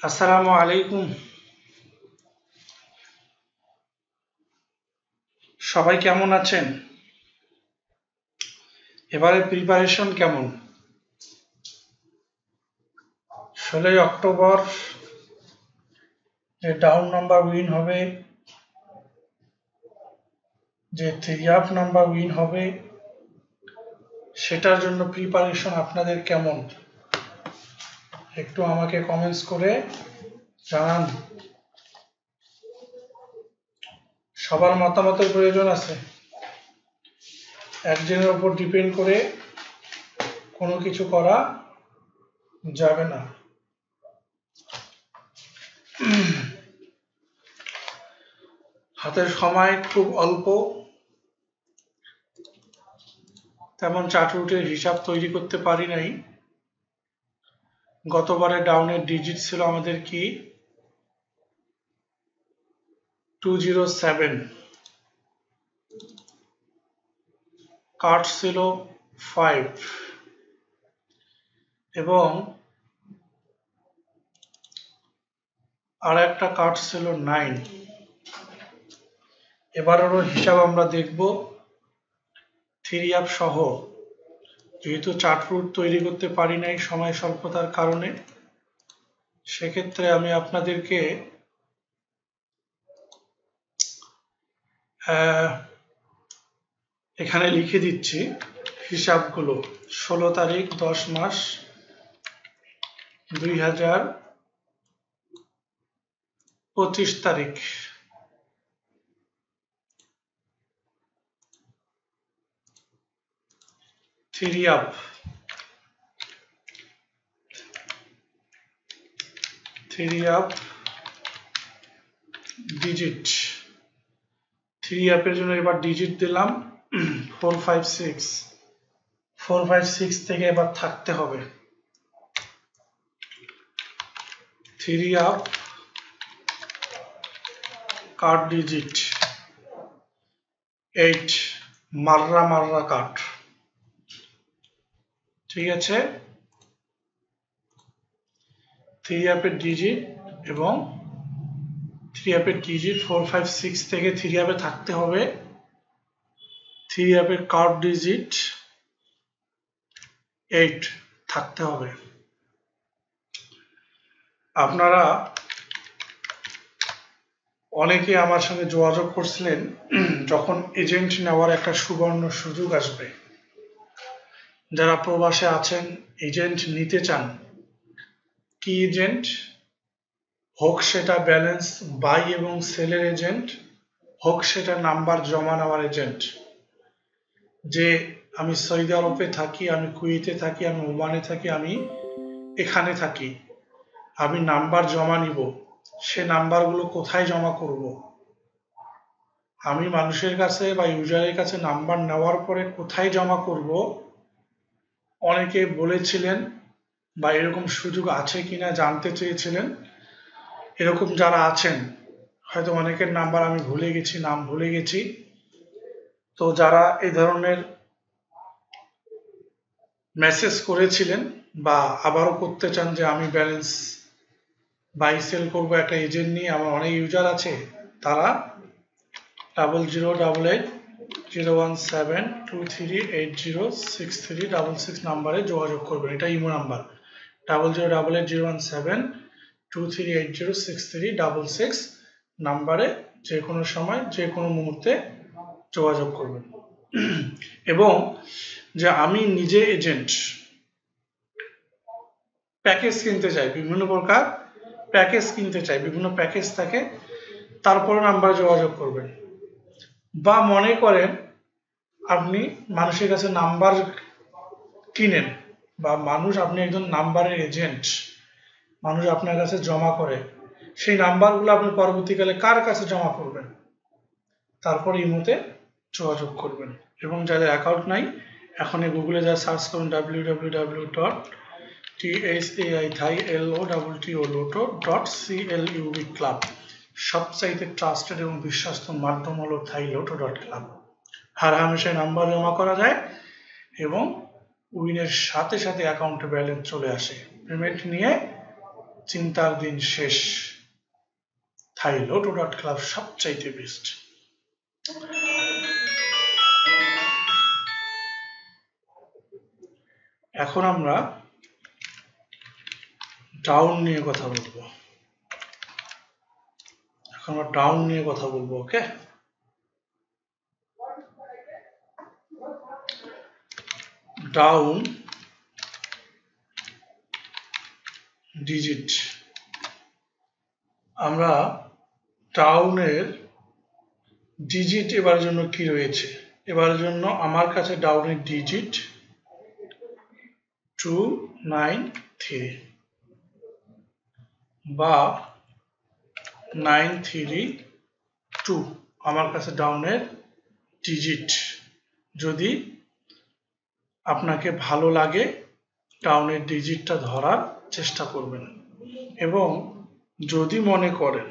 আসসালামু আলাইকুম। সবাই কেমন আছেন? এবারে প্রিপারেশন কেমন? 16ই অক্টোবর যে ডাউন নাম্বার উইন হবে, যে 3 আপ নাম্বার উইন হবে, সেটার জন্য প্রিপারেশন আপনাদের কেমন? একটু আমাকে কমেন্টস করে জানান। সবার মতামতের প্রয়োজন আছে। একজনের উপর ডিপেন্ড করে কোনো কিছু করা যাবে না। হাতের সময় খুব অল্প, তেমন চার্ট-রুটের হিসাব তৈরি করতে পারি নাই। গতবারে ডাউনের ডিজিট ছিল আমাদের কি 207, কাট ছিল 5 এবং আর একটা কাট ছিল 9। এবারেরও হিসাব আমরা দেখব 3 আপ সহ। যেহেতু চার্ট রুট তৈরি করতে পারি নাই সময় স্বল্পতার কারণে, সেক্ষেত্রে আমি আপনাদেরকে এখানে লিখে দিচ্ছি হিসাবগুলো। 16 তারিখ 10 মাস 2025 তারিখ। Three up digit. 3 আপের জন্য এবার ডিজিট দিলাম 456। 456 থেকে এবার থাকতে হবে 3 আপ কাট ডিজিট 8, মাররা কাট। ঠিক আছে, 3 আপের ডিজিট এবং 3 আপের ডিজিট 456 থেকে 3 আপে থাকতে হবে। 3 আপের কাট ডিজিট 8 থাকতে হবে। আপনারা অনেকে আমার সঙ্গে যোগাযোগ করছিলেন যখন এজেন্ট নেওয়ার একটা সুবর্ণ সুযোগ আসবে, যারা প্রবাসে আছেন এজেন্ট নিতে চান। কি এজেন্ট হোক, সেটা ব্যালেন্স বাই এবং সেলের এজেন্ট হোক, সেটা নাম্বার জমা নেওয়ার এজেন্ট। যে আমি সৌদি আরবে থাকি, আমি কুয়েতে থাকি, আমি ওমানে থাকি, আমি এখানে থাকি, আমি নাম্বার জমা নিব, সে নাম্বারগুলো কোথায় জমা করব? আমি মানুষের কাছে বা ইউজারের কাছে নাম্বার নেওয়ার পরে কোথায় জমা করব? অনেকে বলেছিলেন বা এরকম সুযোগ আছে কিনা জানতে চেয়েছিলেন। এরকম যারা আছেন, হয়তো অনেকের নাম্বার আমি ভুলে গেছি, নাম ভুলে গেছি। তো যারা এই ধরনের মেসেজ করেছিলেন বা আবারও করতে চান যে আমি ব্যালেন্স বাই সেল করবো একটা এজেন্ট নিয়ে, আমার অনেক ইউজার আছে, তারা 00880172380636 নাম্বারে যোগাযোগ করবেন। এটা ইমো নাম্বার 00880172380636 নাম্বারে যে কোনো সময় যে কোনো মুহূর্তে যোগাযোগ করবেন। এবং যে আমি নিজে এজেন্ট, প্যাকেজ কিনতে চাই, বিভিন্ন প্রকার প্যাকেজ কিনতে চাই, বিভিন্ন প্যাকেজ থাকে, তারপরে নাম্বারে যোগাযোগ করবেন। বা মনে করেন আপনি মানুষের কাছে নাম্বার কিনেন, বা আপনি একজন নাম্বারের এজেন্ট, মানুষ আপনার কাছে জমা করে, সেই নাম্বারগুলো আপনি পরবর্তীকালে কার কাছে জমা করবেন, তারপরে ইমোতে যোগাযোগ করবেন। এবং যাদের অ্যাকাউন্ট নাই, এখনই গুগলে যা সার্চ করুন www.thailotto.club। সবচাইতে ট্রাস্টেড এবং বিশ্বস্ত মাধ্যম হলো thailotto.club। হার হামেশাই নাম্বার জমা করা যায় এবং উইনের সাথে সাথে অ্যাকাউন্টে ব্যালেন্স চলে আসে। পেমেন্ট নিয়ে চিন্তার দিন শেষ, থাই লটো.ক্লাব সবচাইতে বেস্ট। এখন আমরা ডাউন নিয়ে কথা বলবো। ওকে, ডাউন ডিজিট। আমরা ডাউনের ডিজিট এবার জন্য কি রয়েছে? এবার জন্য আমার কাছে ডাউনের ডিজিট 293 বা 932 আমার কাছে ডাউনের ডিজিট। যদি আপনাকে ভালো লাগে ডাউনের ডিজিটটা ধরার চেষ্টা করবেন, এবং যদি মনে করেন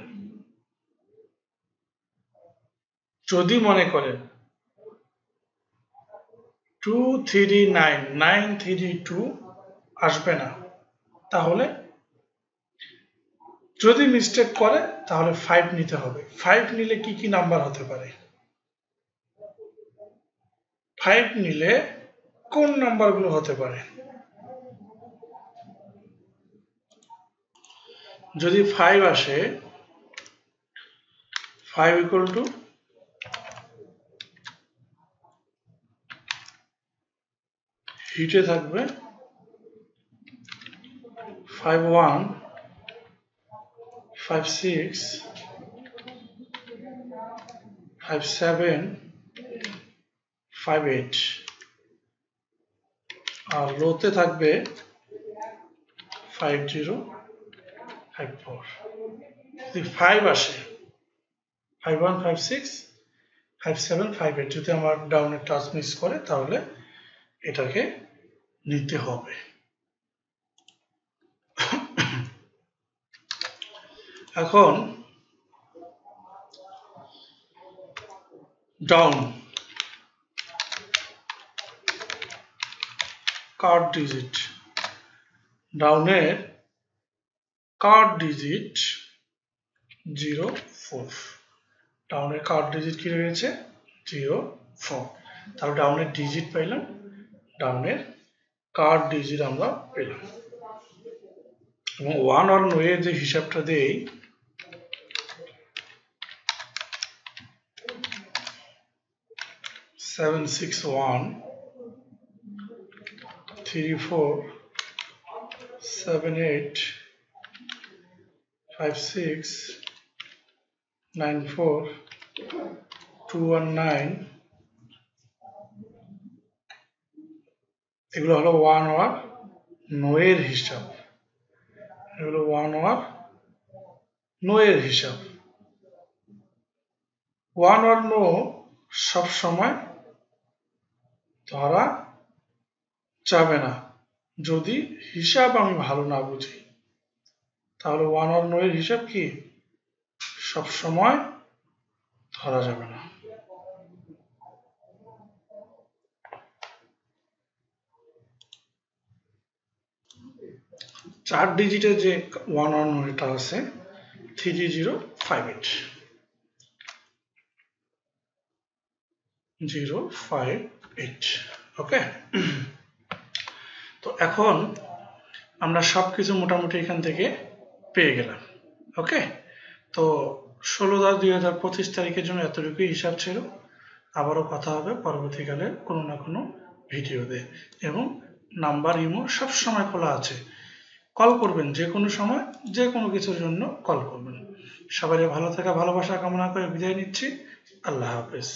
239,932 আসবে না, তাহলে যদি মিস্টেক করে তাহলে 5 নিতে হবে। 5 নিলে কি কি নাম্বার হতে পারে? 5 নিলে কোন নাম্বারগুলো হতে পারে? যদি 5 আসে, 5 ইকুয়াল টু হিটে থাকবে 51, 56, 57, 58, আর লোতে থাকবে 50, 54। যদি 5 আসে, 51, 56, 57, 58, যদি আমার ডাউনের টাচ মিস করে তাহলে এটাকে নিতে হবে। এখন ডাউন কার্ড ডিজিট, ডাউনের কার্ড ডিজিট 04, ডাউনের কার্ড ডিজিট কি রয়েছে? 04। তাহলে ডাউনের ডিজিট পাইলাম, ডাউনের কার্ড ডিজিট আমরা পেলাম। এবং ওয়ান অর নো এর যে হিসাবটা দেই, 761 34 78 56 94 219, এগুলো হলো ওয়ান ওয়ার নোয়ের হিসাব। এগুলো ওয়ান ওয়ার নোয়ের হিসাব। ওয়ান ওয়ার নো সব সময় ধরা যাবে না যদি হিসাব আমি ভালো না বুঝি। তাহলে ওয়ান ওয়ার নো এর হিসাব কি সব সময় ধরা যাবে না। চার ডিজিটের যে ওয়ান ওয়ার নো এটা আছে 3058 058। ওকে, তো এখন আমরা সবকিছু মোটামুটি এখান থেকে পেয়ে গেলাম। ওকে, তো 16/10/2025 তারিখের জন্য এতটুকুই হিসাব ছিল। আবারও কথা হবে পরবর্তীকালে কোনো না কোনো ভিডিওতে, এবং নাম্বার ইমো সব সময় খোলা আছে, কল করবেন যে কোনো সময়, যে কোনো কিছুর জন্য কল করবেন। সবাই ভালো থাকা, ভালোবাসা কামনা করে বিদায় নিচ্ছি। আল্লাহ হাফেজ।